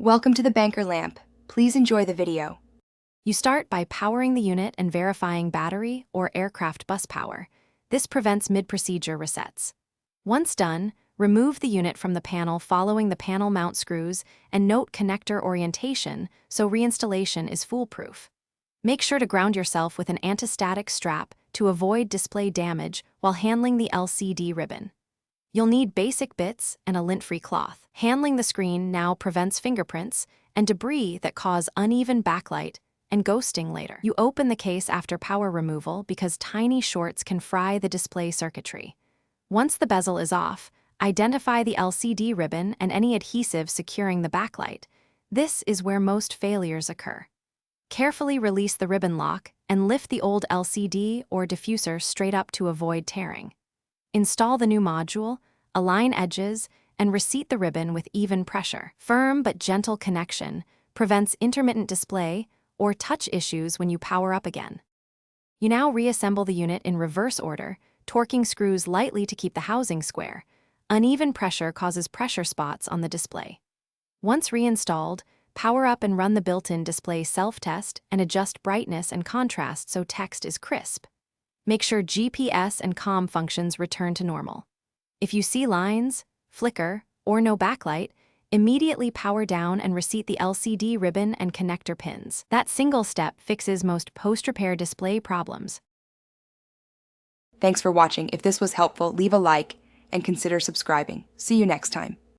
Welcome to the Banker Lamp. Please enjoy the video. You start by powering the unit and verifying battery or aircraft bus power. This prevents mid-procedure resets. Once done, remove the unit from the panel following the panel mount screws and note connector orientation so reinstallation is foolproof. Make sure to ground yourself with an anti-static strap to avoid display damage while handling the LCD ribbon. You'll need basic bits and a lint-free cloth. Handling the screen now prevents fingerprints and debris that cause uneven backlight and ghosting later. You open the case after power removal because tiny shorts can fry the display circuitry. Once the bezel is off, identify the LCD ribbon and any adhesive securing the backlight. This is where most failures occur. Carefully release the ribbon lock and lift the old LCD or diffuser straight up to avoid tearing. Install the new module, align edges, and reseat the ribbon with even pressure. Firm but gentle connection prevents intermittent display or touch issues when you power up again. You now reassemble the unit in reverse order, torquing screws lightly to keep the housing square. Uneven pressure causes pressure spots on the display. Once reinstalled, power up and run the built-in display self-test and adjust brightness and contrast so text is crisp. Make sure GPS and comm functions return to normal. If you see lines, flicker, or no backlight, immediately power down and reseat the LCD ribbon and connector pins. That single step fixes most post-repair display problems. Thanks for watching. If this was helpful, leave a like and consider subscribing. See you next time.